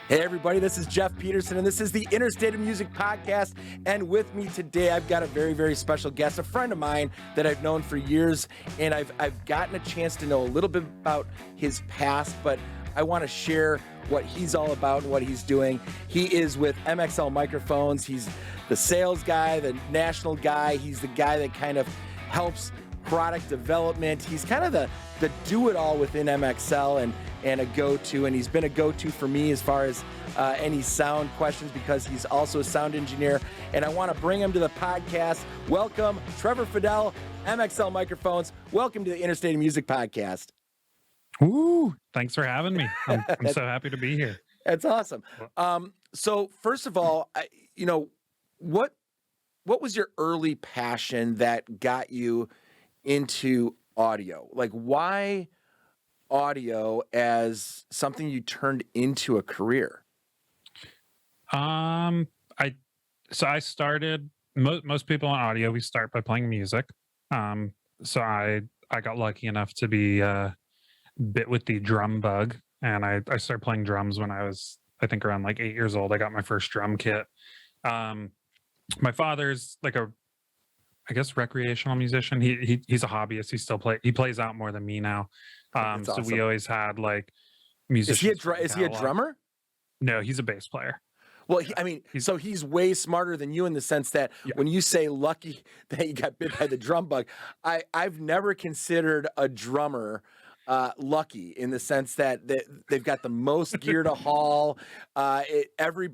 Hey everybody, this is Jeff Peterson and this is the Interstate of Music podcast. And with me today, I've got a very, very special guest, a friend of mine that I've known for years. And I've gotten a chance to know a little bit about his past, but I want to share what he's all about and what he's doing. He is with MXL Microphones. He's the sales guy, the national guy. He's the guy that kind of helps product development. He's kind of the do-it-all within MXL and a go-to, and he's been a go-to for me as far as any sound questions because he's also a sound engineer, and I want to bring him to the podcast. Welcome, Trevor Fedele, MXL Microphones. Welcome to the Interstate of Music podcast. Ooh, thanks for having me. I'm so happy to be here. That's awesome. So first of all, what was your early passion that got you into audio? Like, why audio as something you turned into a career? I started, most people in audio, we start by playing music. So I got lucky enough to be bit with the drum bug, and I started playing drums when I was, I think, around like 8 years old. I got my first drum kit. My father's like I guess recreational musician. He's a hobbyist. He plays out more than me now. So awesome. We always had like musicians. Is he a drummer? No, he's a bass player. Well, so he's way smarter than you in the sense that when you say lucky that you got bit by the drum bug, I've never considered a drummer lucky in the sense that they've got the most gear to haul. Every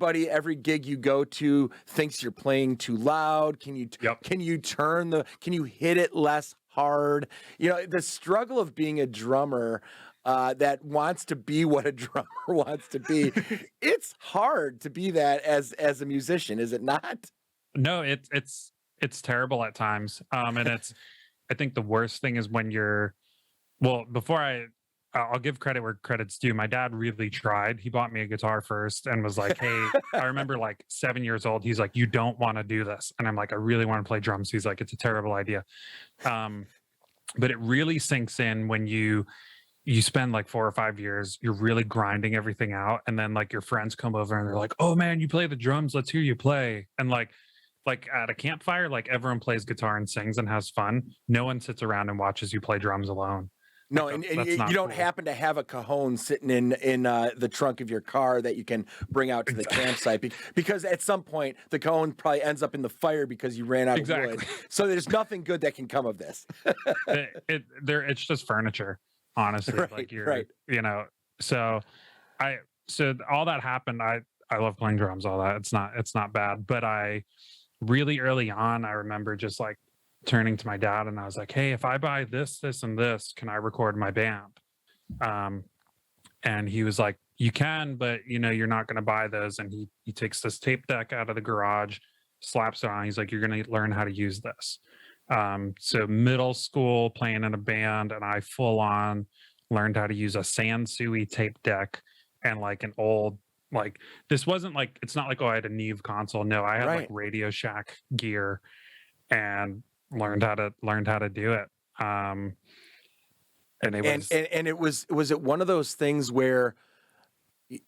gig you go to thinks you're playing too loud. Can you hit it less hard? You know, the struggle of being a drummer that wants to be what a drummer wants to be. It's hard to be that as a musician, is it not? No, it's terrible at times. And I think the worst thing is when you're, well, before I'll give credit where credit's due. My dad really tried. He bought me a guitar first and was like, hey, I remember like 7 years old. He's like, you don't want to do this. And I'm like, I really want to play drums. He's like, it's a terrible idea. But it really sinks in when you spend like 4 or 5 years, you're really grinding everything out. And then like your friends come over and they're like, oh man, you play the drums. Let's hear you play. And like at a campfire, like everyone plays guitar and sings and has fun. No one sits around and watches you play drums alone. No, and you don't happen to have a cajon sitting in the trunk of your car that you can bring out to the campsite because at some point the cajon probably ends up in the fire because you ran out of wood. So there's nothing good that can come of this. It's just furniture, honestly. Right, like you're, right. You know. So all that happened. I love playing drums. All that it's not bad. But I really early on, I remember just like turning to my dad and I was like, hey, if I buy this, this, and this, can I record my band? And he was like, you can, but you're not going to buy those. And he takes this tape deck out of the garage, slaps it on. He's like, you're going to learn how to use this. So middle school playing in a band, and I full on learned how to use a Sansui tape deck and like an old, like, this wasn't like, it's not like, oh, I had a Neve console. No, I had like Radio Shack gear and learned how to do it. And it was it one of those things where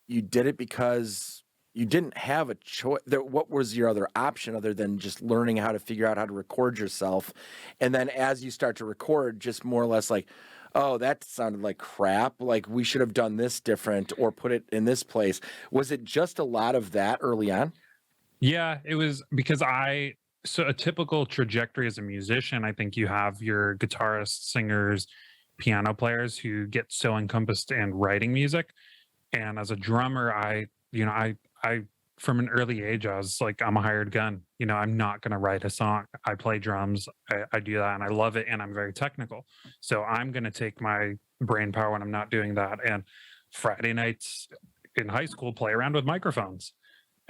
you did it because you didn't have a choice? What was your other option other than just learning how to figure out how to record yourself? And then as you start to record, just more or less like, oh, that sounded like crap. Like we should have done this different or put it in this place. Was it just a lot of that early on? Yeah, it was because so a typical trajectory as a musician, I think you have your guitarists, singers, piano players who get so encompassed in writing music. And as a drummer, I from an early age, I was like, I'm a hired gun. I'm not going to write a song. I play drums. I do that and I love it. And I'm very technical. So I'm going to take my brain power when I'm not doing that. And Friday nights in high school, play around with microphones.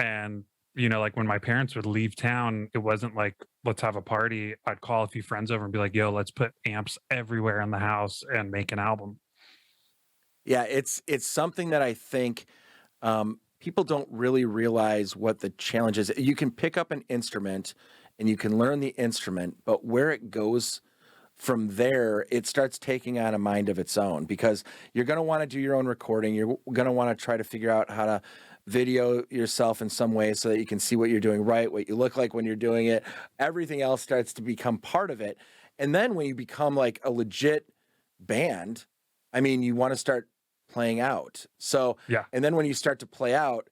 And like when my parents would leave town, it wasn't like, let's have a party. I'd call a few friends over and be like, yo, let's put amps everywhere in the house and make an album. Yeah, it's something that I think people don't really realize what the challenge is. You can pick up an instrument and you can learn the instrument, but where it goes from there, it starts taking on a mind of its own because you're going to want to do your own recording. You're going to want to try to figure out how to video yourself in some way so that you can see what you're doing right, what you look like when you're doing it. Everything else starts to become part of it. And then when you become like a legit band, I mean, you want to start playing out. So, Yeah. and then when you start to play out,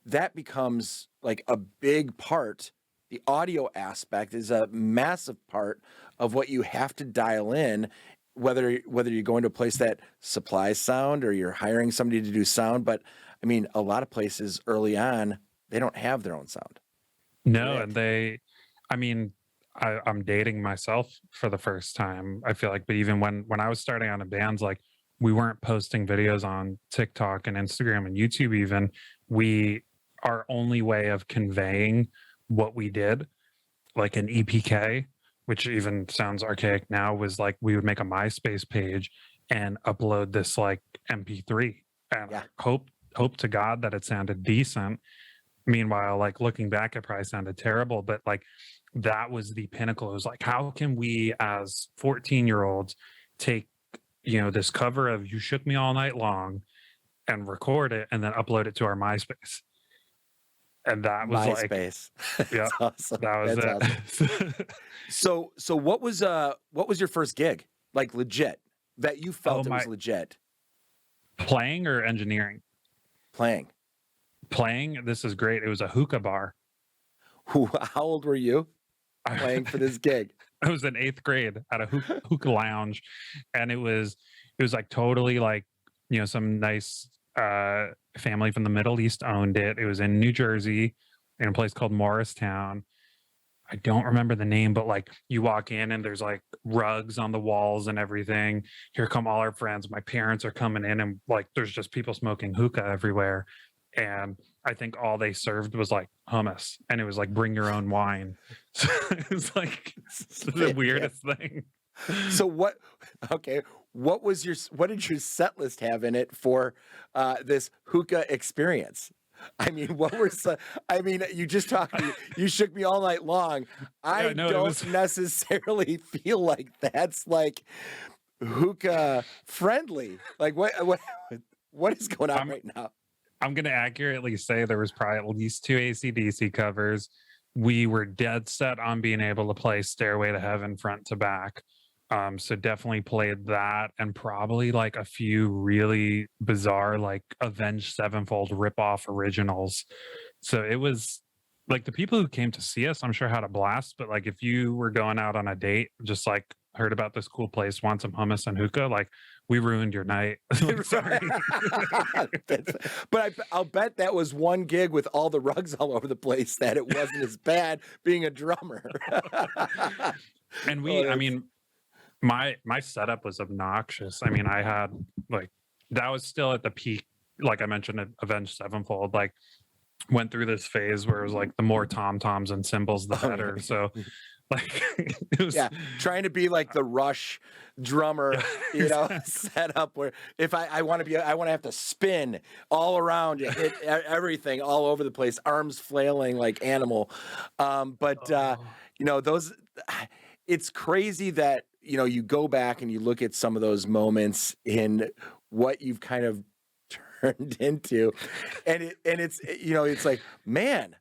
that becomes like a big part. The audio aspect is a massive part of what you have to dial in, whether you're going to a place that supplies sound or you're hiring somebody to do sound. But I mean, a lot of places early on, they don't have their own sound. No, Right. and I mean, I'm dating myself for the first time, I feel like, but even when I was starting out in bands, like we weren't posting videos on TikTok and Instagram and YouTube even. Our only way of conveying what we did, like an EPK, which even sounds archaic now, was like we would make a MySpace page and upload this like MP3 and Yeah. hope to God that it sounded decent. Meanwhile, like looking back, it probably sounded terrible, but like that was the pinnacle. It was like, how can we as 14-year-olds take, this cover of You Shook Me All Night Long and record it and then upload it to our MySpace? And that was MySpace. Like, yeah, awesome. that was That's it. awesome. So what was your first gig? Like legit that you felt it was legit? Playing or engineering? Playing. This is great. It was a hookah bar. How old were you playing for this gig? I was in 8th grade at a hookah lounge, and it was like totally like, some nice family from the Middle East owned it. It was in New Jersey in a place called Morristown. I don't remember the name, but like you walk in and there's like rugs on the walls and everything. Here come all our friends. My parents are coming in, and like there's just people smoking hookah everywhere. And I think all they served was like hummus, and it was like bring your own wine. So it was like the weirdest thing. So what did your set list have in it for this hookah experience? I mean, you just talked, you shook me all night long. I don't necessarily feel like that's like hookah friendly. Like what is going on right now? I'm going to accurately say there was probably at least 2 AC/DC covers. We were dead set on being able to play Stairway to Heaven front to back. So definitely played that, and probably like a few really bizarre, like Avenged Sevenfold ripoff originals. So it was like the people who came to see us, I'm sure had a blast. But like if you were going out on a date, just like heard about this cool place, want some hummus and hookah, like we ruined your night. Sorry. But I'll bet that was one gig with all the rugs all over the place that it wasn't as bad being a drummer. And my setup was obnoxious. I mean, I had like, that was still at the peak, like I mentioned, Avenged Sevenfold, like went through this phase where it was like the more tom-toms and cymbals, the better. So like it was trying to be like the Rush drummer, set up where if I want to have to spin all around, hit everything all over the place, arms flailing like animal. It's crazy that, you go back and you look at some of those moments in what you've kind of turned into, and it's like, man,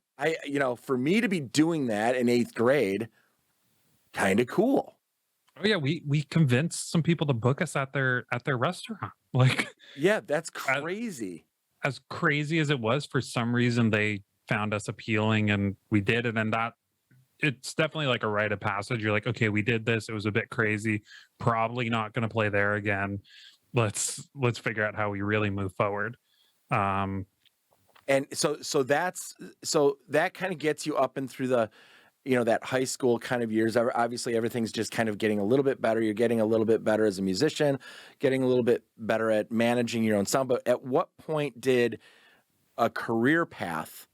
for me to be doing that in 8th grade, kind of cool. Oh yeah, we convinced some people to book us at their restaurant. Like, yeah, that's crazy. As crazy as it was, for some reason they found us appealing, and we did it. And that it's definitely like a rite of passage. You're like, okay, we did this. It was a bit crazy. Probably not going to play there again. Let's figure out how we really move forward. And so that kind of gets you up and through the, that high school kind of years. Obviously, everything's just kind of getting a little bit better. You're getting a little bit better as a musician, getting a little bit better at managing your own sound. But at what point did a career path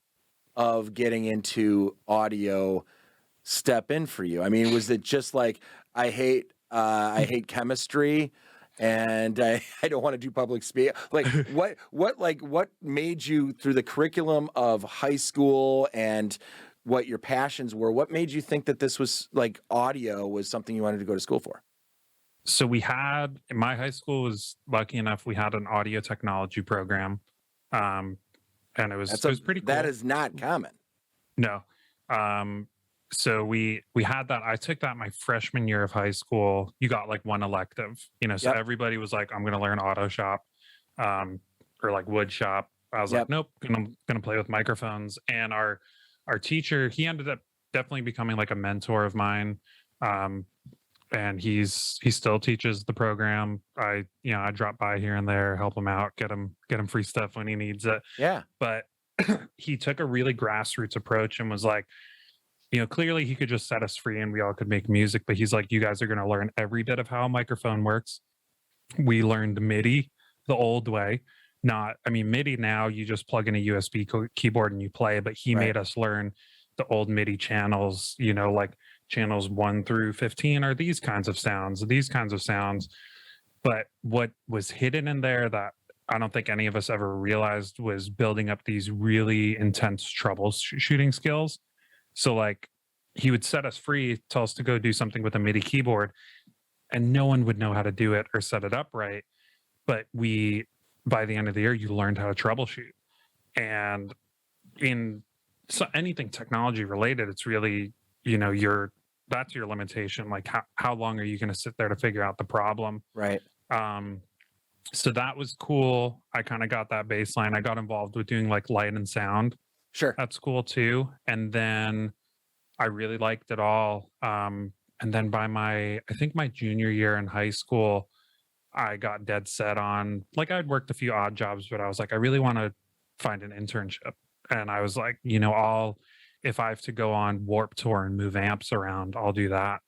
of getting into audio step in for you? I mean, was it just like, I hate chemistry and I don't want to do public speaking? Like what made you, through the curriculum of high school and what your passions were, what made you think that this was like audio was something you wanted to go to school for? So my high school was lucky enough, we had an audio technology program. and it was pretty cool. That is not common. No. So we had that. I took that my freshman year of high school. You got like one elective, so everybody was like, I'm going to learn auto shop, or like wood shop. I was like, nope, gonna play with microphones. And our teacher, he ended up definitely becoming like a mentor of mine. And he still teaches the program. I drop by here and there, help him out, get him free stuff when he needs it. Yeah. But he took a really grassroots approach and was like, clearly he could just set us free and we all could make music. But he's like, you guys are going to learn every bit of how a microphone works. We learned MIDI the old way. MIDI now, you just plug in a USB keyboard and you play, but he made us learn the old MIDI channels, like channels 1 through 15 are these kinds of sounds. But what was hidden in there that I don't think any of us ever realized was building up these really intense troubleshooting skills. So like he would set us free, tell us to go do something with a MIDI keyboard, and no one would know how to do it or set it up right. But by the end of the year, you learned how to troubleshoot. And in anything technology related, it's really, that's your limitation. Like how long are you going to sit there to figure out the problem? Right. So that was cool. I kind of got that baseline. I got involved with doing like light and sound. Sure. At school too. And then I really liked it all. And then by I think my junior year in high school, I got dead set on, like, I'd worked a few odd jobs, but I was like, I really want to find an internship. And I was like, if I have to go on Warp Tour and move amps around, I'll do that.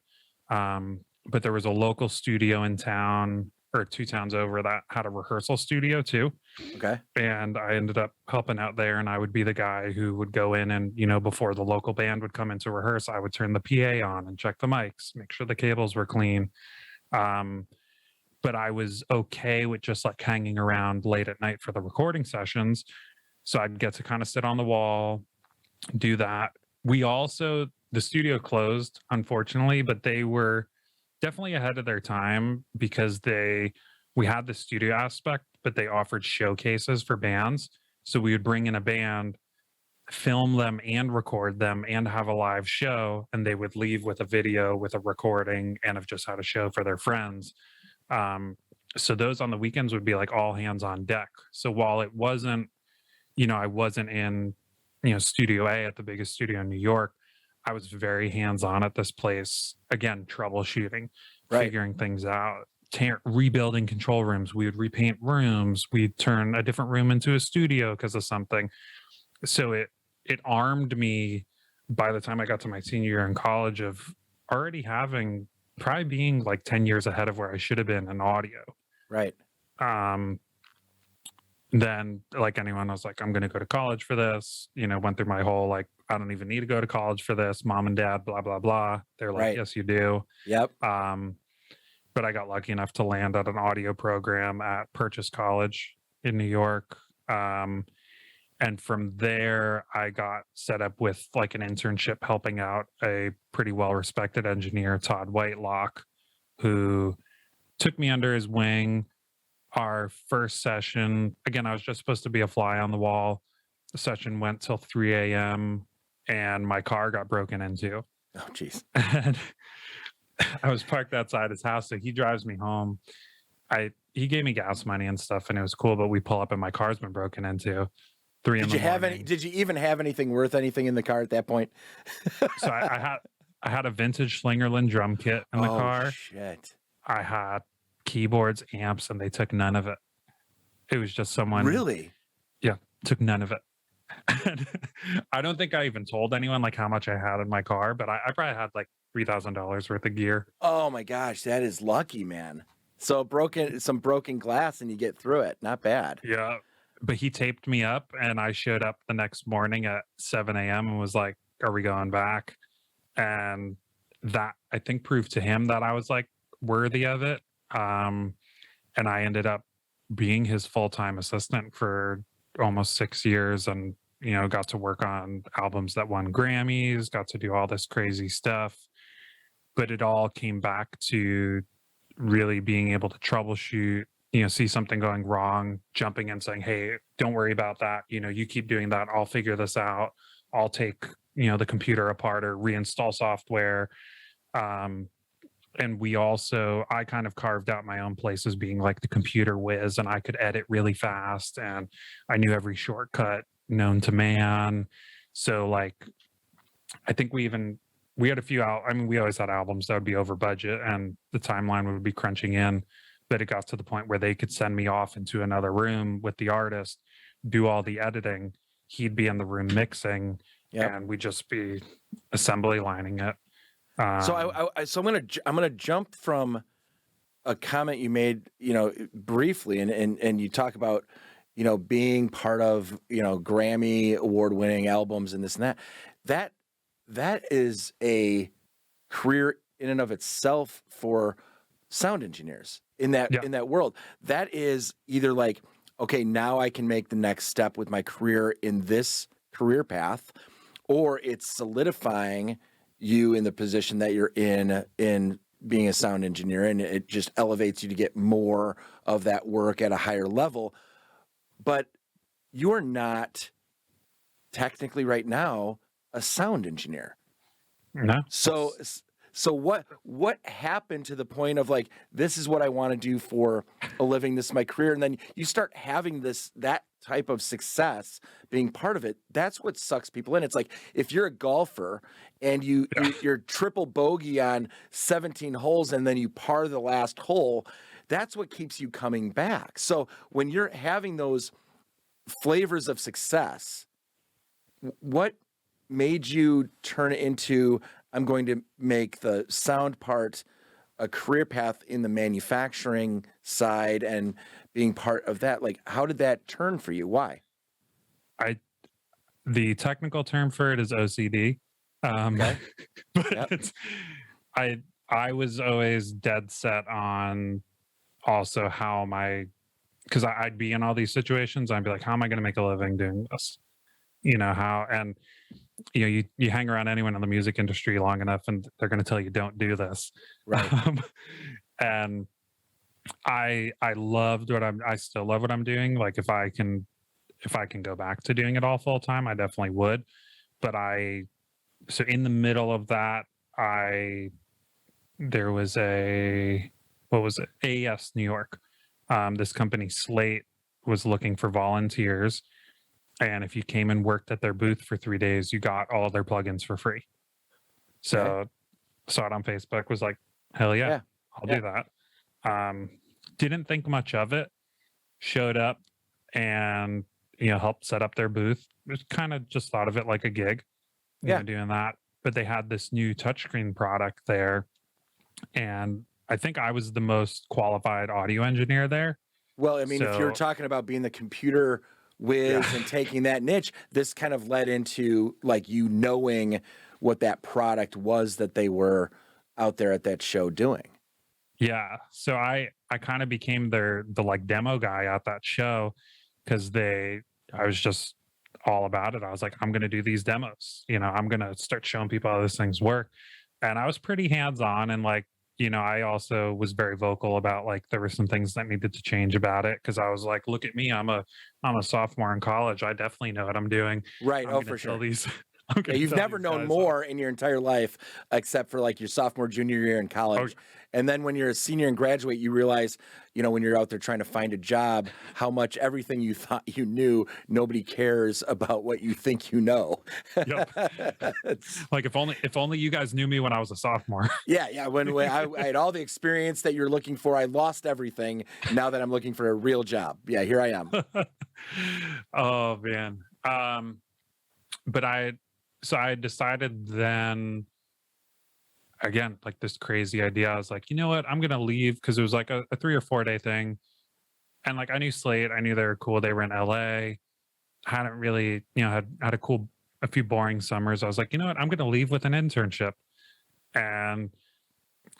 But there was a local studio in town, or 2 towns over, that had a rehearsal studio too. Okay. And I ended up helping out there, and I would be the guy who would go in and, before the local band would come in to rehearse, I would turn the PA on and check the mics, make sure the cables were clean. But I was okay with just like hanging around late at night for the recording sessions. So I'd get to kind of sit on the wall, do that. The studio closed, unfortunately, but they were definitely ahead of their time because we had the studio aspect, but they offered showcases for bands. So we would bring in a band, film them and record them and have a live show, and they would leave with a video with a recording and have just had a show for their friends. So those on the weekends would be like all hands on deck. So while it wasn't, I wasn't in, Studio A at the biggest studio in New York, I was very hands-on at this place. Again, troubleshooting, figuring things out, rebuilding control rooms. We would repaint rooms. We'd turn a different room into a studio because of something. So it armed me by the time I got to my senior year in college of already probably being like 10 years ahead of where I should have been in audio. Right. Then, like anyone, I was like, I'm going to go to college for this. Went through my whole, like, I don't even need to go to college for this. Mom and dad, blah, blah, blah. They're like, yes, you do. Yep. But I got lucky enough to land at an audio program at Purchase College in New York. And from there, I got set up with like an internship helping out a pretty well-respected engineer, Todd Whitelock, who took me under his wing. Our first session, again, I was just supposed to be a fly on the wall. The session went till 3 a.m. and my car got broken into. Oh, geez. And I was parked outside his house, so he drives me home. He gave me gas money and stuff, and it was cool, but we pull up and my car's been broken into. Did you even have anything worth anything in the car at that point? So I had a vintage Slingerland drum kit in the car. Shit. I had keyboards, amps, and they took none of it. It was just someone. Really? Yeah, took none of it. And I don't think I even told anyone like how much I had in my car, but I probably had like $3,000 worth of gear. Oh my gosh, that is lucky, man. So some broken glass and you get through it. Not bad. Yeah. But he taped me up, and I showed up the next morning at 7 a.m. and was like, are we going back? And that, I think, proved to him that I was like worthy of it. And I ended up being his full-time assistant for almost 6 years, and, got to work on albums that won Grammys, got to do all this crazy stuff. But it all came back to really being able to troubleshoot, see something going wrong, jumping in saying, hey, don't worry about that, you keep doing that, I'll figure this out, I'll take the computer apart or reinstall software. And I kind of carved out my own place as being like the computer whiz, and I could edit really fast, and I knew every shortcut known to man. So like, I think we had a few we always had albums that would be over budget and the timeline would be crunching in, but it got to the point where they could send me off into another room with the artist, do all the editing, he'd be in the room mixing, and we'd just be assembly lining it. So I'm gonna jump from a comment you made, briefly, and you talk about, being part of, Grammy Award-winning albums and this and that. That is a career in and of itself for sound engineers in that world. That is either like, okay, now I can make the next step with my career in this career path, or it's solidifying you in the position that you're in being a sound engineer, and it just elevates you to get more of that work at a higher level. But you're not technically right now a sound engineer. No. So what happened to the point of like, this is what I want to do for a living, this is my career, and then you start having that type of success being part of it? That's what sucks people in. It's like, if you're a golfer and you're triple bogey on 17 holes and then you par the last hole, that's what keeps you coming back. So when you're having those flavors of success, what made you turn it into, I'm going to make the sound part a career path in the manufacturing side and being part of that? Like, how did that turn for you? Why? The technical term for it is OCD. Okay. But I was always dead set on also because I'd be in all these situations. I'd be like, how am I going to make a living doing this? You hang around anyone in the music industry long enough and they're going to tell you don't do this. Right. And I still love what I'm doing. Like if I can go back to doing it all full time, I definitely would. But so in the middle of that, there was AES New York. This company Slate was looking for volunteers. And if you came and worked at their booth for 3 days, you got all their plugins for free. So saw it on Facebook, was like, hell yeah. I'll do that. Didn't think much of it. Showed up and helped set up their booth. Kind of just thought of it like a gig, doing that. But they had this new touchscreen product there, and I think I was the most qualified audio engineer there. Well, I mean, if you're talking about being the computer whiz and taking that niche, this kind of led into like you knowing what that product was that they were out there at that show doing. Yeah. So I kind of became the like demo guy at that show because I was just all about it. I was like, I'm going to do these demos, I'm going to start showing people how these things work. And I was pretty hands-on, and like, I also was very vocal about like there were some things that needed to change about it, because I was like, look at me, I'm a sophomore in college, I definitely know what I'm doing. Right. For sure. You've never known guys more in your entire life except for like your sophomore, junior year in college. And then when you're a senior and graduate, you realize, when you're out there trying to find a job, how much everything you thought you knew, nobody cares about what you think you know. Yep. Like if only you guys knew me when I was a sophomore. Yeah. When I had all the experience that you're looking for, I lost everything. Now that I'm looking for a real job. Yeah, here I am. Oh man. But I decided then, again, like this crazy idea. I was like, you know what? I'm going to leave, because it was like a 3 or 4 day thing. And like, I knew Slate. I knew they were cool. They were in LA. Hadn't really, had a few boring summers. I was like, you know what? I'm going to leave with an internship. And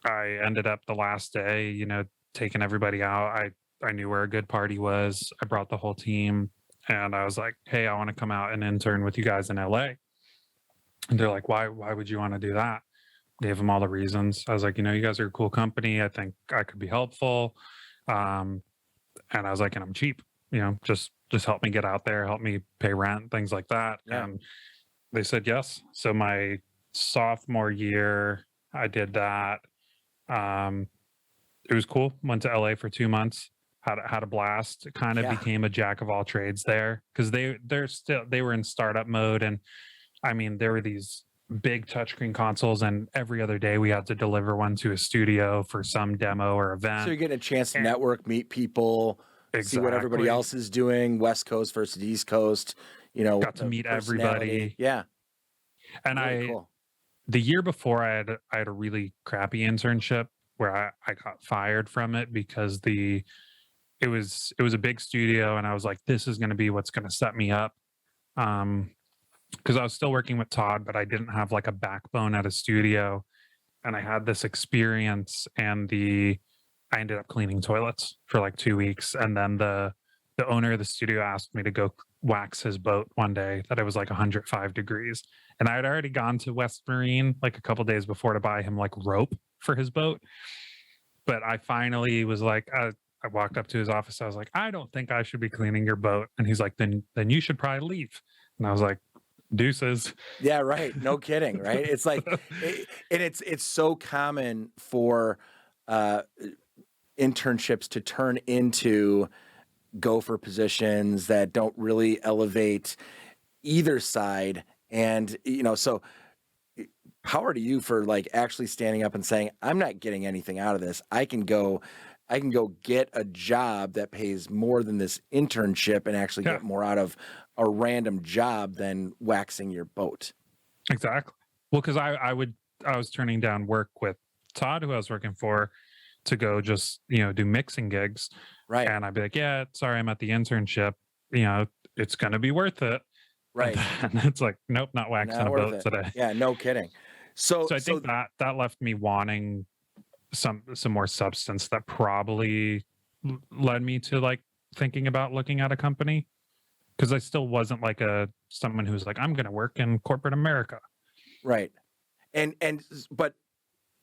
I ended up the last day, taking everybody out. I knew where a good party was. I brought the whole team. And I was like, hey, I want to come out and intern with you guys in LA. And they're like, why would you want to do that? Gave them all the reasons. I was like, you guys are a cool company. I think I could be helpful. I was like, and I'm cheap, just help me get out there, help me pay rent, things like that. Yeah. And they said yes. So my sophomore year, I did that. It was cool. Went to LA for 2 months. Had a blast. Kind of Yeah. became a jack of all trades there because they were in startup mode, and I mean there were these big touchscreen consoles, and every other day we had to deliver one to a studio for some demo or event. So you're getting a chance to network, meet people, see what everybody else is doing, West Coast versus East Coast, got to meet everybody. Yeah. And really cool. The year before I had a really crappy internship where I got fired from it because it was a big studio, and I was like, this is going to be what's going to set me up. Because I was still working with Todd, but I didn't have like a backbone at a studio, and I had this experience, and I ended up cleaning toilets for like 2 weeks, and then the owner of the studio asked me to go wax his boat one day that it was like 105 degrees, and I had already gone to West Marine like a couple days before to buy him like rope for his boat, but I finally was like, I walked up to his office. I was like, I don't think I should be cleaning your boat. And he's like, then you should probably leave. And I was like, deuces. Yeah, right. No kidding. Right. It's like, it's so common for internships to turn into gopher positions that don't really elevate either side. And, so power to you for like actually standing up and saying, I'm not getting anything out of this. I can go get a job that pays more than this internship and actually get more out of a random job than waxing your boat. Exactly. Well, because I was turning down work with Todd, who I was working for, to go just, do mixing gigs. Right. And I'd be like, yeah, sorry, I'm at the internship. It's going to be worth it. Right. And it's like, nope, not waxing a boat today. Yeah, no kidding. So I think that left me wanting some more substance that probably led me to like thinking about looking at a company, because I still wasn't like someone who's like, I'm going to work in corporate America. Right. But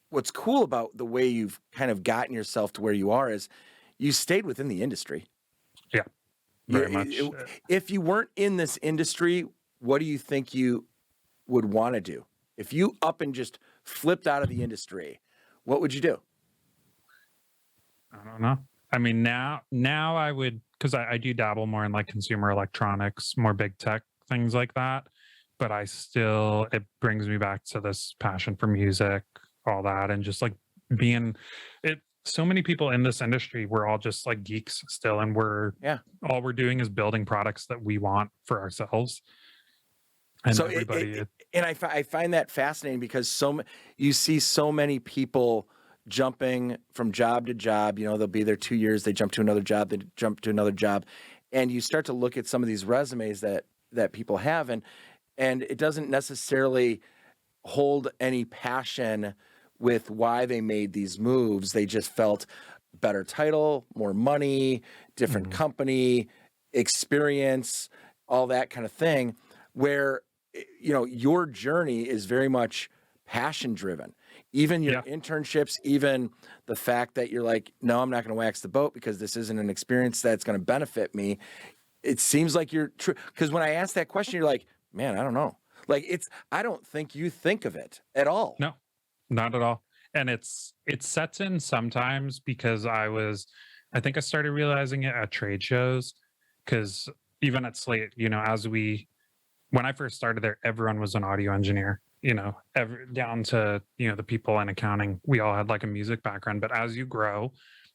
what's cool about the way you've kind of gotten yourself to where you are is you stayed within the industry. Yeah, very much. If you weren't in this industry, what do you think you would want to do? If you up and just flipped out of the industry, what would you do? I don't know. I mean, now I would, because I do dabble more in like consumer electronics, more big tech, things like that. But it brings me back to this passion for music, all that, and just like being it. So many people in this industry, we're all just like geeks still, and all we're doing is building products that we want for ourselves. And so everybody, I find that fascinating because you see so many people jumping from job to job. They'll be there 2 years, they jump to another job, they jump to another job, and you start to look at some of these resumes that people have, and it doesn't necessarily hold any passion with why they made these moves. They just felt better title, more money, different company, experience, all that kind of thing, where your journey is very much passion driven. Even your internships, even the fact that you're like, no, I'm not going to wax the boat because this isn't an experience that's going to benefit me. It seems like you're true. Because when I ask that question, you're like, man, I don't know. Like I don't think you think of it at all. No, not at all. And it sets in sometimes because I think I started realizing it at trade shows, because even at Slate, when I first started there, everyone was an audio engineer, down to, the people in accounting, we all had like a music background. But as you grow,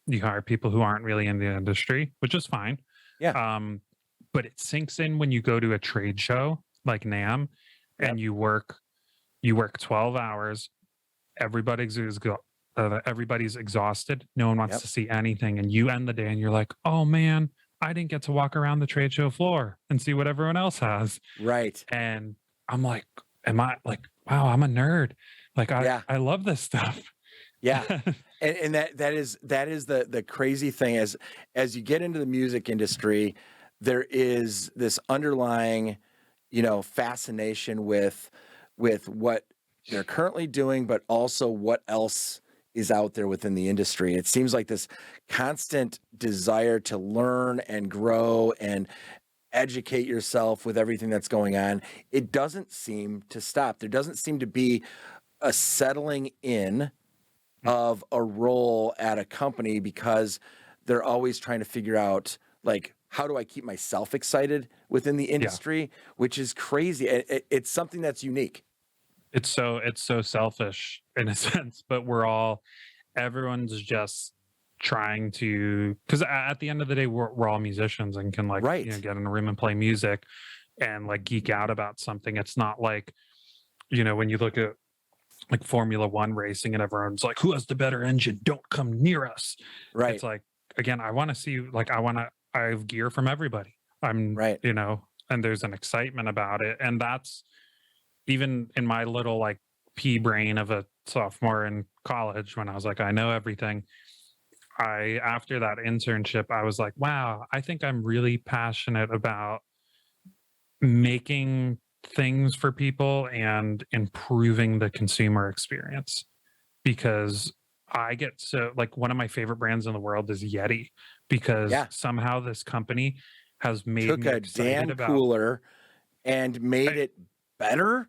you hire people who aren't really in the industry, which is fine. Yeah. But it sinks in when you go to a trade show like NAMM and you work 12 hours, everybody's exhausted. No one wants to see anything. And you end the day and you're like, oh man, I didn't get to walk around the trade show floor and see what everyone else has. Right. And I'm like, wow, I'm a nerd. Like I love this stuff. Yeah. and that is the crazy thing as you get into the music industry, there is this underlying, fascination with what they're currently doing, but also what else is out there within the industry. It seems like this constant desire to learn and grow and educate yourself with everything that's going on. It doesn't seem to stop. There doesn't seem to be a settling in of a role at a company, because they're always trying to figure out, like, how do I keep myself excited within the industry, which is crazy. It's something that's unique. It's so selfish in a sense, but everyone's just trying to, because at the end of the day, we're all musicians and can, like, Right. get in a room and play music and, like, geek out about something. It's not like, when you look at, like, Formula One racing and everyone's like, who has the better engine? Don't come near us. Right. It's like, again, I want to see, like, I have gear from everybody. Right. And there's an excitement about it. And that's even in my little, like, pea brain of a sophomore in college, when I was like, I know everything. After that internship, I was like, wow, I think I'm really passionate about making things for people and improving the consumer experience, because I get so, like, one of my favorite brands in the world is Yeti, because somehow this company has made Took me a excited Dan about cooler and made it better.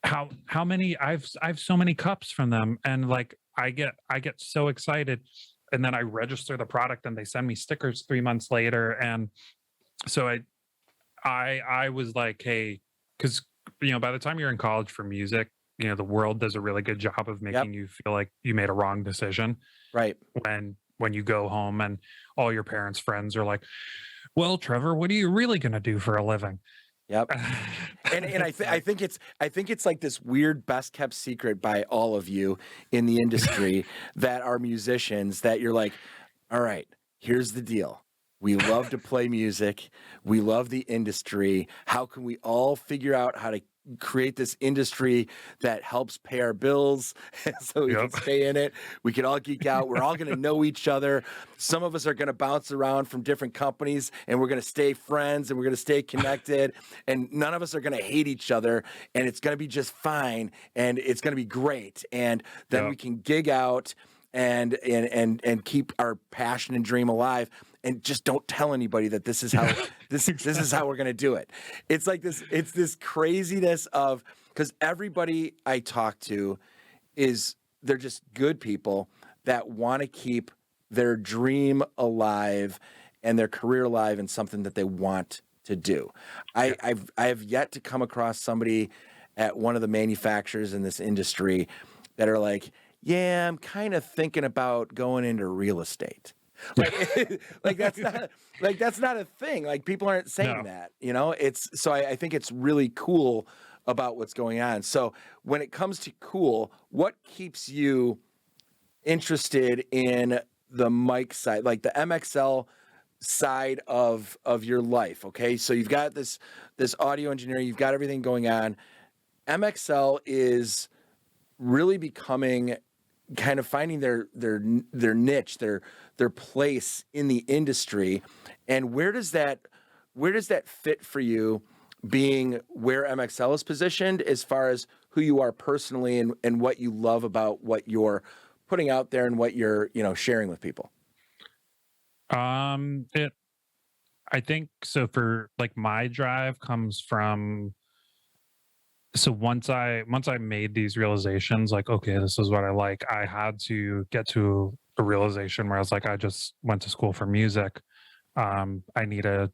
How many I've so many cups from them, and, like, I get so excited, and then I register the product and they send me stickers 3 months later. And so I was like, hey, because by the time you're in college for music, the world does a really good job of making you feel like you made a wrong decision. Right. When you go home and all your parents' friends are like, well, Trevor, what are you really going to do for a living? Yep. And I think it's like this weird best kept secret by all of you in the industry that are musicians, that you're like, all right, here's the deal. We love to play music. We love the industry. How can we all figure out how to create this industry that helps pay our bills so we can stay in it? We can all geek out. We're all going to know each other. Some of us are going to bounce around from different companies, and we're going to stay friends, and we're going to stay connected, and none of us are going to hate each other, and it's going to be just fine, and it's going to be great. And then we can gig out and keep our passion and dream alive. And just don't tell anybody that this is how this is how we're gonna do it. It's like this. It's this craziness of, because everybody I talk to they're just good people that want to keep their dream alive and their career alive in something that they want to do. I have yet to come across somebody at one of the manufacturers in this industry that are like, yeah, I'm kind of thinking about going into real estate. Like that's not a thing. Like, people aren't saying that, it's, so I think it's really cool about what's going on. So when it comes to cool, what keeps you interested in the mic side, like the MXL side of your life? Okay. So you've got this audio engineer, you've got everything going on. MXL is really becoming, kind of finding their niche, their place in the industry. And where does that fit for you, being where MXL is positioned, as far as who you are personally and what you love about what you're putting out there and what you're, sharing with people? I think so. For, like, my drive comes from, so once I made these realizations, like, okay, this is what I like, I had to get to a realization where I was like, I just went to school for music. I need to,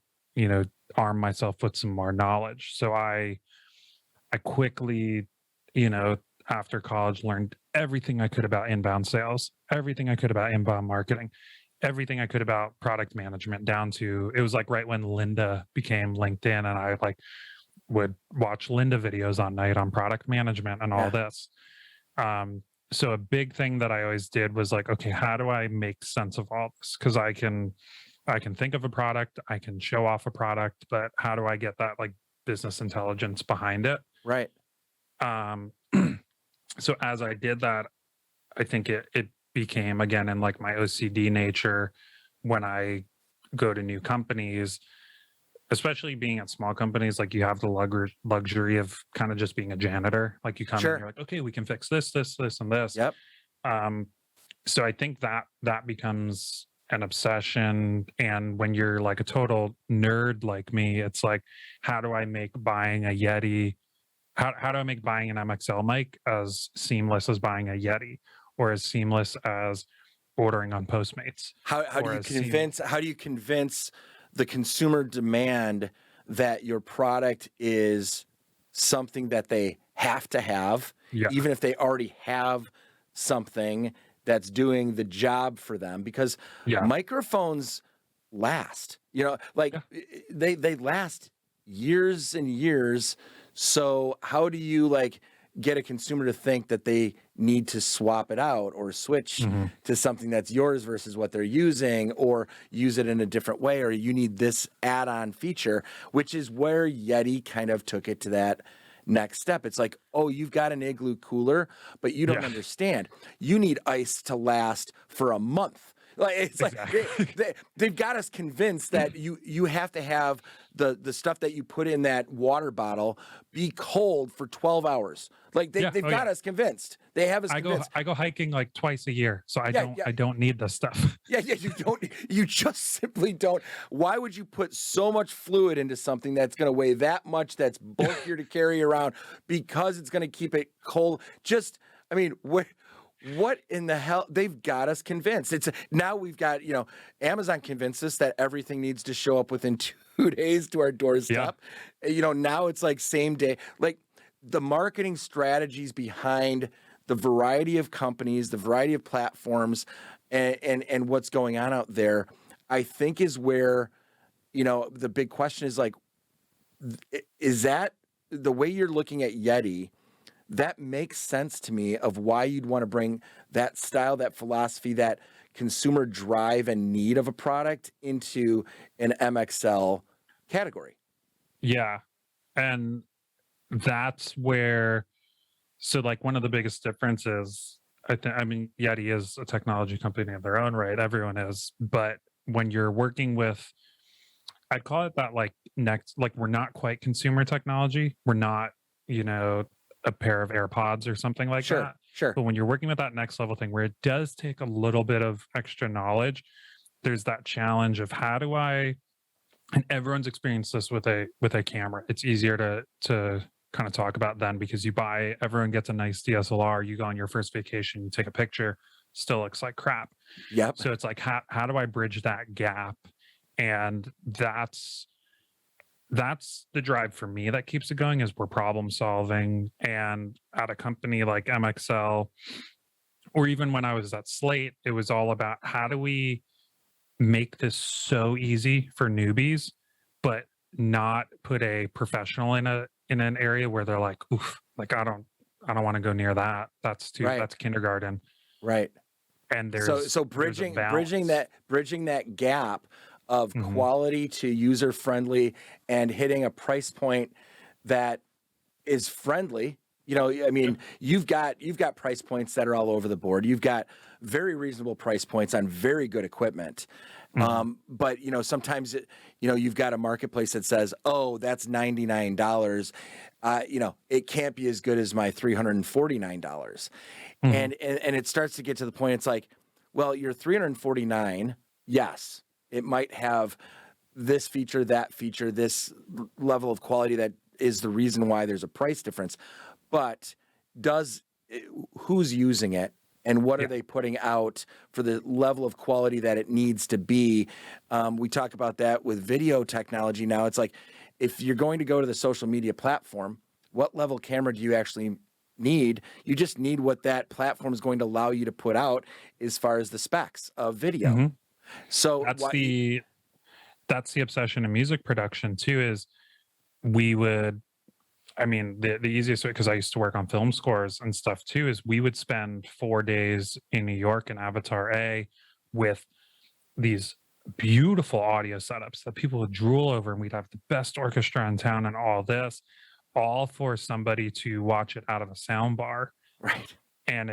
arm myself with some more knowledge. So I quickly, after college, learned everything I could about inbound sales, everything I could about inbound marketing, everything I could about product management, down to, it was like right when Linda became LinkedIn, and I, like, would watch Linda videos on night on product management and all this. So a big thing that I always did was like, okay, how do I make sense of all this? Because I can think of a product, I can show off a product, but how do I get that, like, business intelligence behind it? Right. So as I did that, I think it became, again, in, like, my OCD nature, when I go to new companies, especially being at small companies, like, you have the luxury of kind of just being a janitor. Like, you come in, you're like, okay, we can fix this, and this. Yep. So I think that becomes an obsession. And when you're like a total nerd like me, it's like, how do I make buying a Yeti? How do I make buying an MXL mic as seamless as buying a Yeti, or as seamless as ordering on Postmates? How do you convince the consumer demand that your product is something that they have to have, Yeah. even if they already have something that's doing the job for them? Because microphones last, like they last years and years. So how do you like get a consumer to think that they need to swap it out or switch to something that's yours versus what they're using, or use it in a different way, or you need this add-on feature, which is where Yeti kind of took it to that next step. It's like, oh, you've got an Igloo cooler, but you don't understand. You need ice to last for a month. Like it's Exactly. like they've got us convinced that you have to have the stuff that you put in that water bottle be cold for 12 hours. Like they've got us convinced. They have us convinced. I go hiking like twice a year, so I don't need this stuff. You just simply don't. Why would you put so much fluid into something that's going to weigh that much, that's bulkier to carry around, because it's going to keep it cold? What in the hell? They've got us convinced. Now we've got, Amazon convinced us that everything needs to show up within 2 days to our doorstep. Now it's like same day. Like the marketing strategies behind the variety of companies, the variety of platforms, and what's going on out there, I think is where, the big question is like, is that the way you're looking at Yeti? That makes sense to me of why you'd want to bring that style, that philosophy, that consumer drive and need of a product into an MXL category. Yeah. And that's where, so like one of the biggest differences, Yeti is a technology company of their own right. Everyone is. But when you're working with, I'd call it that like next, like we're not quite consumer technology. We're not, a pair of AirPods or something like that. Sure. But when you're working with that next level thing where it does take a little bit of extra knowledge, there's that challenge of and everyone's experienced this with a camera. It's easier to kind of talk about then, because everyone gets a nice DSLR, you go on your first vacation, you take a picture, still looks like crap. Yep. So it's like, how do I bridge that gap? And that's the drive for me that keeps it going, is we're problem solving. And at a company like MXL, or even when I was at Slate, it was all about how do we make this so easy for newbies, but not put a professional in an area where they're like, oof, like I don't want to go near that. That's kindergarten. Right. And there's bridging that gap of quality to user friendly, and hitting a price point that is friendly. You've got price points that are all over the board. You've got very reasonable price points on very good equipment. But sometimes you've got a marketplace that says, oh, that's $99. It can't be as good as my $349. And it starts to get to the point. It's like, well, your $349, yes, it might have this feature, that feature, this level of quality that is the reason why there's a price difference. But who's using it, and what are they putting out for the level of quality that it needs to be? We talk about that with video technology now. It's like, if you're going to go to the social media platform, what level camera do you actually need? You just need what that platform is going to allow you to put out as far as the specs of video. So that's the obsession in music production too, is the easiest way, because I used to work on film scores and stuff too, is we would spend 4 days in New York in Avatar A with these beautiful audio setups that people would drool over, and we'd have the best orchestra in town and all this, all for somebody to watch it out of a sound bar. Right. And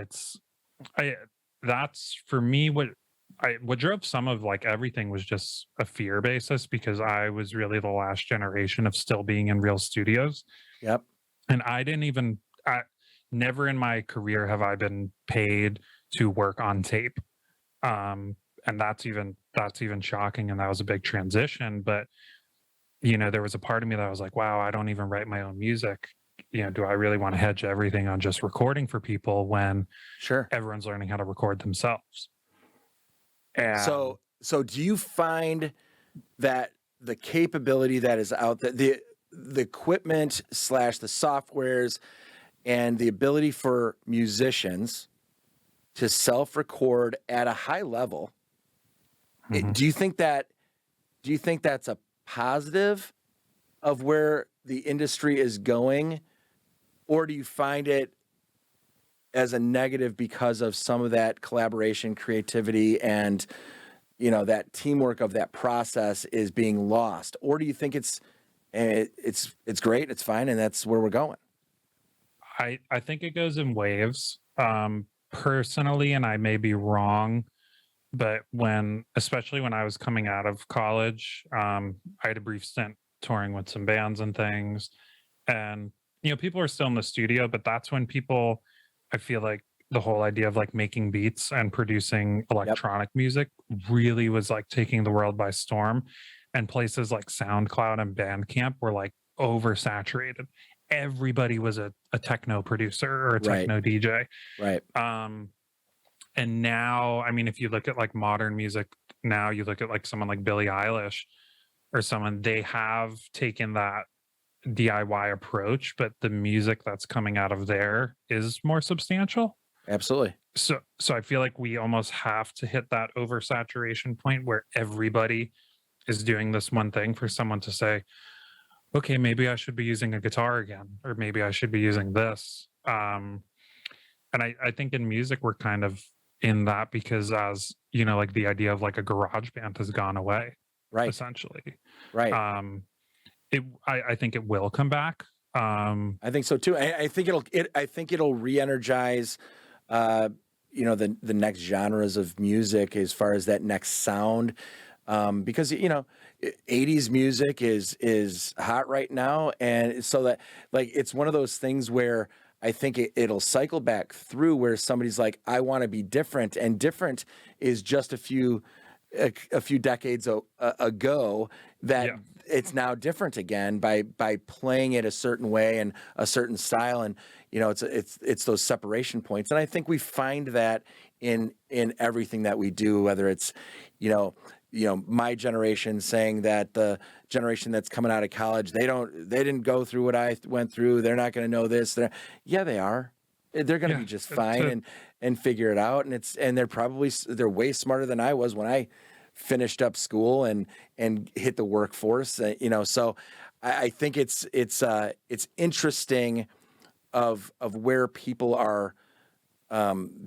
that's for me what drove some of like everything was just a fear basis, because I was really the last generation of still being in real studios. Yep. And never in my career have I been paid to work on tape. And that's even shocking, and that was a big transition. But there was a part of me that was like, wow, I don't even write my own music. Do I really want to hedge everything on just recording for people when Sure. everyone's learning how to record themselves? And So do you find that the capability that is out there, the equipment / the softwares and the ability for musicians to self-record at a high level, do you think that's a positive of where the industry is going, or do you find it as a negative because of some of that collaboration, creativity, and that teamwork of that process is being lost? Or do you think it's great, it's fine, and that's where we're going? I think it goes in waves. Personally, and I may be wrong, but especially when I was coming out of college, I had a brief stint touring with some bands and things, and people are still in the studio, but that's when I feel like the whole idea of like making beats and producing electronic music really was like taking the world by storm, and places like SoundCloud and Bandcamp were like oversaturated. Everybody was a techno producer or a techno DJ. Right. And now, I mean, if you look at like modern music now, you look at like someone like Billie Eilish or someone, they have taken that DIY approach, but the music that's coming out of there is more substantial. Absolutely. So I feel like we almost have to hit that oversaturation point where everybody is doing this one thing for someone to say, okay, maybe I should be using a guitar again, or maybe I should be using this. And I think in music, we're kind of in that because as, like the idea of like a garage band has gone away, right? Essentially. Right. I think it will come back. I think so too. I think it'll re-energize, the next genres of music as far as that next sound. Because 80s music is hot right now, and so that like it's one of those things where I think it'll cycle back through where somebody's like, I want to be different, and different is just a few decades ago that it's now different again by playing it a certain way and a certain style, and it's those separation points, and I think we find that in everything that we do, whether it's my generation saying that the generation that's coming out of college, they didn't go through what I went through. They're not going to know this. They are. They're going to be just fine and figure it out. And they're way smarter than I was when I finished up school and hit the workforce. So I think it's interesting of where people are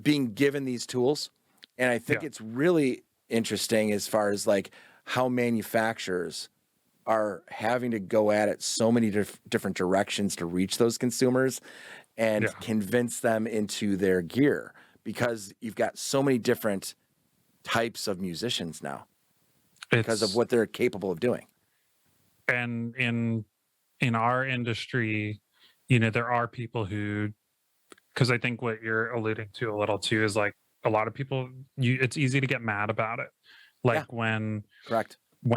being given these tools, and I think it's really interesting as far as like how manufacturers are having to go at it so many different directions to reach those consumers and convince them into their gear, because you've got so many different types of musicians now because of what they're capable of doing. And in our industry, there are people who, because I think what you're alluding to a little too is like, a lot of people, it's easy to get mad about it. Like when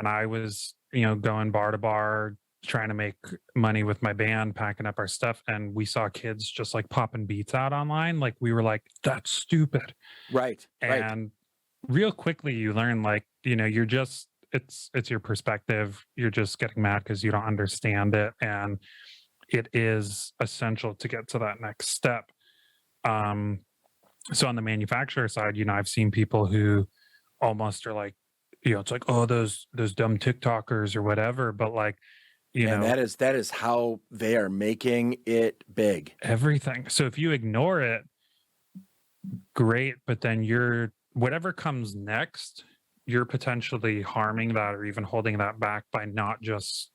I was, going bar to bar, trying to make money with my band, packing up our stuff, and we saw kids just like popping beats out online. Like we were like, that's stupid. Right. And real quickly you learn like, you're just, it's your perspective. You're just getting mad because you don't understand it. And it is essential to get to that next step. So on the manufacturer side, I've seen people who almost are like, it's like, oh, those dumb TikTokers or whatever. But like, and that is how they are making it big. Everything. So if you ignore it, great. But then whatever comes next, you're potentially harming that or even holding that back by not just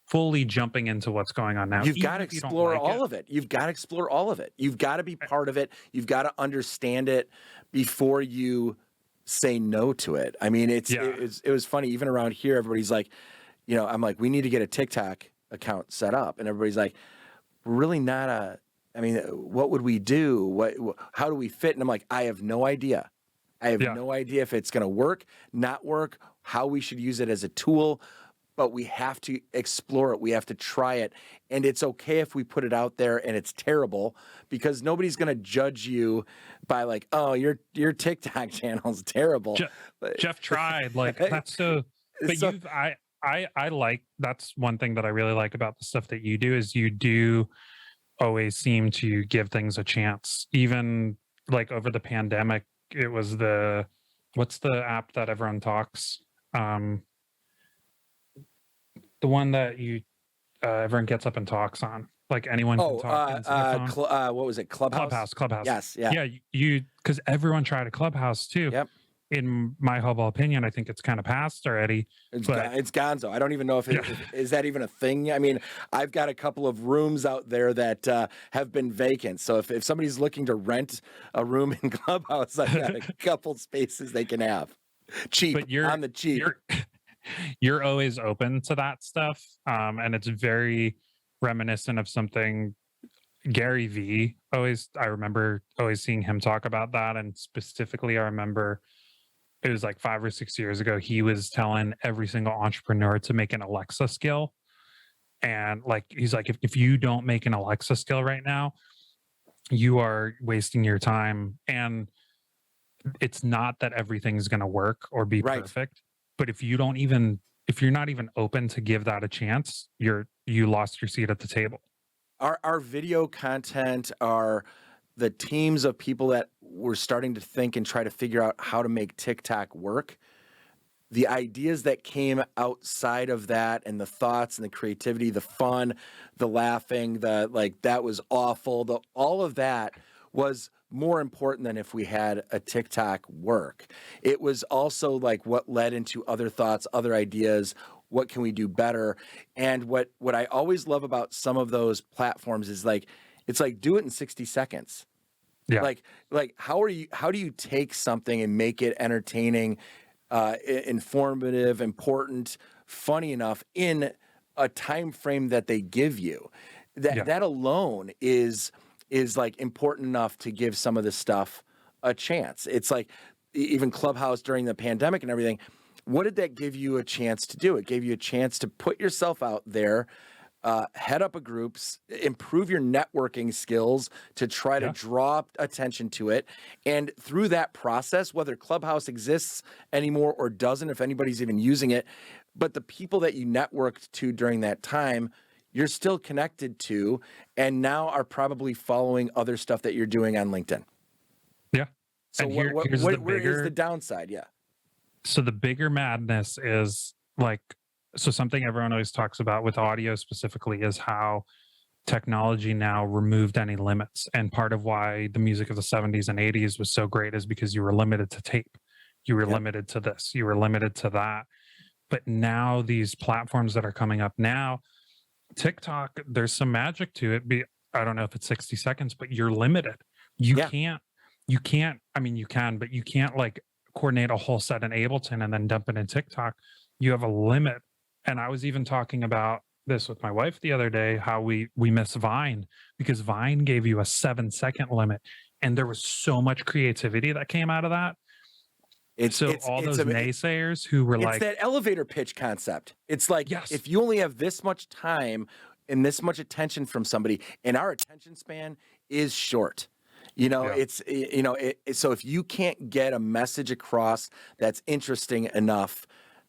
fully jumping into what's going on now. You've got to explore all of it. You've got to explore all of it. You've got to be part of it. You've got to understand it before you say no to it. I mean, it was funny. Even around here, everybody's like, I'm like, we need to get a TikTok account set up. And everybody's like, we're really not I mean, what would we do? How do we fit? And I'm like, I have no idea. I have no idea if it's going to work, not work, how we should use it as a tool, but we have to explore it. We have to try it. And it's okay if we put it out there and it's terrible, because nobody's going to judge you by like, oh, your TikTok channel is terrible. Jeff tried, like, that's so, but so, I like, that's one thing that I really like about the stuff that you do is you do always seem to give things a chance. Even like over the pandemic, it was what's the app that everyone talks? The one that everyone gets up and talks on, like anyone can talk. What was it? Clubhouse. Yes, yeah. Yeah, because everyone tried a Clubhouse too. Yep. In my humble opinion, I think it's kind of past already. It's gonzo. I don't even know if is that even a thing. I mean, I've got a couple of rooms out there that have been vacant. So if somebody's looking to rent a room in Clubhouse, I've got a couple spaces they can have. Cheap, but on the cheap. You're always open to that stuff, and it's very reminiscent of something Gary V. I remember always seeing him talk about that, and specifically, I remember. It was like 5 or 6 years ago, he was telling every single entrepreneur to make an Alexa skill. And like, he's like, if you don't make an Alexa skill right now, you are wasting your time. And it's not that everything's going to work or be perfect, but if you're not even open to give that a chance, you lost your seat at the table. Our video content, the teams of people that were starting to think and try to figure out how to make TikTok work, the ideas that came outside of that and the thoughts and the creativity, the fun, the laughing, that was awful. All of that was more important than if we had a TikTok work. It was also like what led into other thoughts, other ideas. What can we do better? And what I always love about some of those platforms is like, it's like, do it in 60 seconds. Yeah. Like how do you take something and make it entertaining, informative, important, funny enough in a time frame that they give you? That alone is like important enough to give some of this stuff a chance. It's like even Clubhouse during the pandemic and everything. What did that give you a chance to do? It gave you a chance to put yourself out there, head up a group, improve your networking skills to try to draw attention to it. And through that process, whether Clubhouse exists anymore or doesn't, if anybody's even using it, but the people that you networked to during that time, you're still connected to, and now are probably following other stuff that you're doing on LinkedIn. Yeah. So where is the downside? Yeah. So the bigger madness is like, so something everyone always talks about with audio specifically is how technology now removed any limits. And part of why the music of the 70s and 80s was so great is because you were limited to tape. You were limited to this. You were limited to that. But now these platforms that are coming up now, TikTok, there's some magic to it. I don't know if it's 60 seconds, but you're limited. You can't, I mean, you can, but you can't like coordinate a whole set in Ableton and then dump it in TikTok. You have a limit. And I was even talking about this with my wife the other day, how we miss Vine, because Vine gave you a 7-second limit. And there was so much creativity that came out of that. Those naysayers who were like... It's that elevator pitch concept. It's like, if you only have this much time and this much attention from somebody, and our attention span is short. So if you can't get a message across that's interesting enough,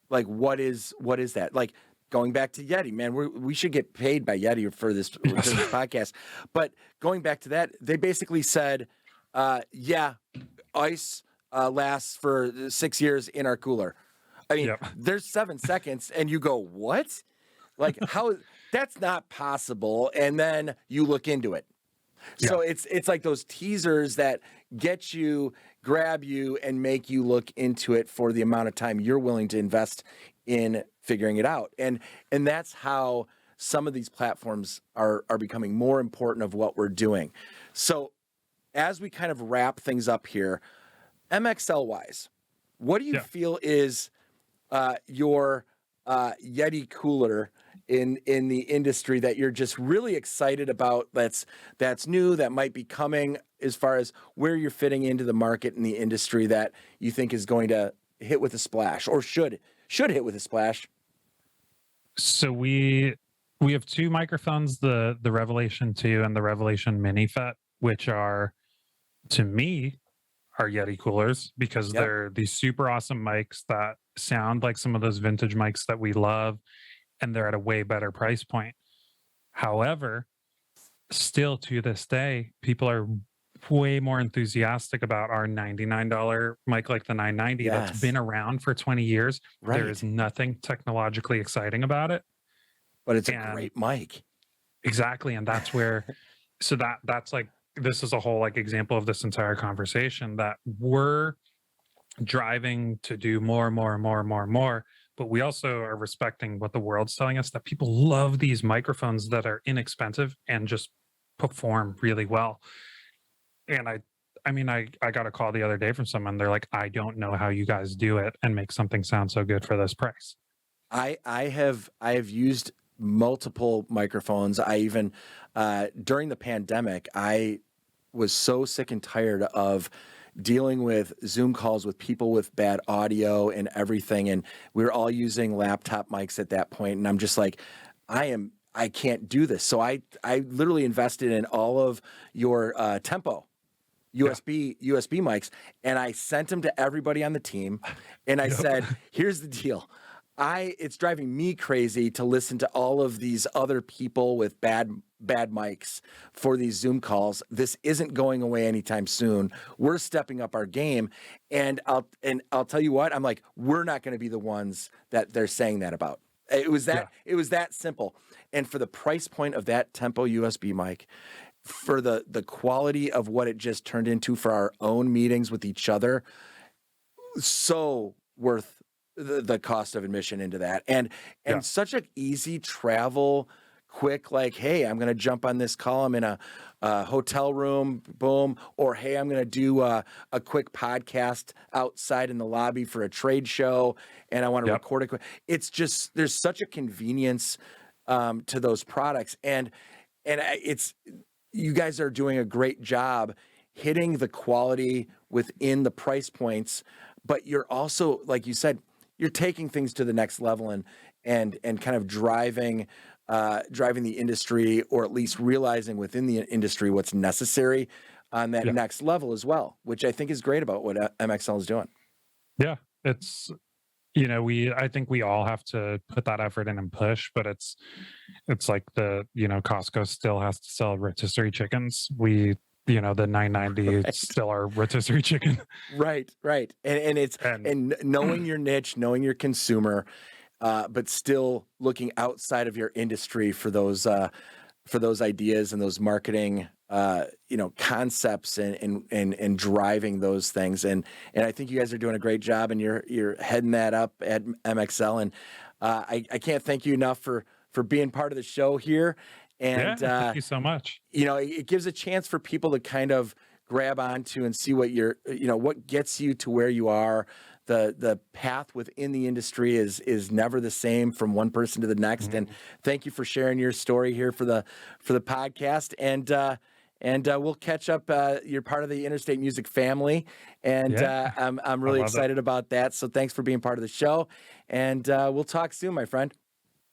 like what is that? Like going back to Yeti, man, we should get paid by Yeti for this podcast. But going back to that, they basically said, ice lasts for 6 years in our cooler. I mean, there's 7 seconds and you go, what? Like how? That's not possible. And then you look into it. So it's like those teasers that get you, grab you, and make you look into it for the amount of time you're willing to invest in figuring it out. And that's how some of these platforms are becoming more important of what we're doing. So as we kind of wrap things up here, MXL wise, what do you feel is your Yeti cooler in the industry that you're just really excited about, that's new, that might be coming, as far as where you're fitting into the market in the industry that you think is going to hit with a splash, or should hit with a splash? So we have two microphones, the Revelation 2 and the Revelation Mini FET, which are, to me, are Yeti coolers, because Yep. they're these super awesome mics that sound like some of those vintage mics that we love, and they're at a way better price point. However, still to this day, people are way more enthusiastic about our $99 mic, like the 990, that's Yes. been around for 20 years. There Right. is nothing technologically exciting about it. But it's a And great mic. exactly, and that's where, so that's like, this is a whole like example of this entire conversation, that we're driving to do more, but we also are respecting what the world's telling us, that people love these microphones that are inexpensive and just perform really well. And I mean, I got a call the other day from someone. They're like, I don't know how you guys do it and make something sound so good for this price. I have used multiple microphones. I even during the pandemic, I was so sick and tired of dealing with Zoom calls with people with bad audio and everything, and we were all using laptop mics at that point, and I'm just like, I can't do this. So I literally invested in all of your Tempo USB mics, and I sent them to everybody on the team, and I said, here's the deal. It's driving me crazy to listen to all of these other people with bad mics for these Zoom calls. This isn't going away anytime soon. We're stepping up our game, and I'll tell you what, I'm like, we're not going to be the ones that they're saying that about. It was that simple. And for the price point of that Tempo USB mic, for the quality of what it just turned into for our own meetings with each other, so worth the cost of admission into that. And such an easy travel, quick, like, hey, I'm going to jump on this call. I'm in a hotel room, boom. Or, hey, I'm going to do a quick podcast outside in the lobby for a trade show, and I want to record it. It's just, there's such a convenience to those products. And you guys are doing a great job hitting the quality within the price points, but you're also, like you said, you're taking things to the next level and kind of driving the industry, or at least realizing within the industry what's necessary on that next level as well, which I think is great about what MXL is doing. Yeah, it's, I think we all have to put that effort in and push, but it's like Costco still has to sell rotisserie chickens. The 990 it's still our rotisserie chicken. Right. And knowing your niche, knowing your consumer, but still looking outside of your industry for those ideas and those marketing concepts and driving those things. And I think you guys are doing a great job, and you're heading that up at MXL. And I can't thank you enough for being part of the show here. And thank you so much. It gives a chance for people to kind of grab onto and see what what gets you to where you are. The path within the industry is never the same from one person to the next. Mm-hmm. And thank you for sharing your story here for the podcast. And we'll catch up. You're part of the Interstate Music family, and I'm really excited about that. So thanks for being part of the show, and we'll talk soon, my friend.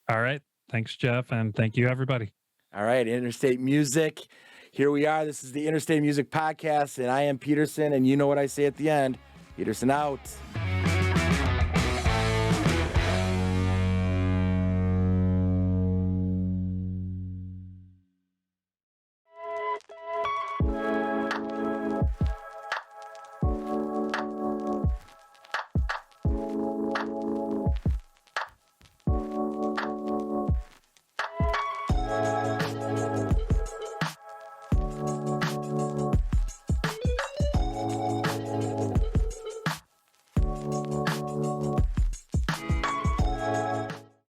All right. Thanks, Jeff, and thank you, everybody. All right, Interstate Music. Here we are. This is the Interstate Music Podcast, and I am Peterson, and you know what I say at the end. Peterson out.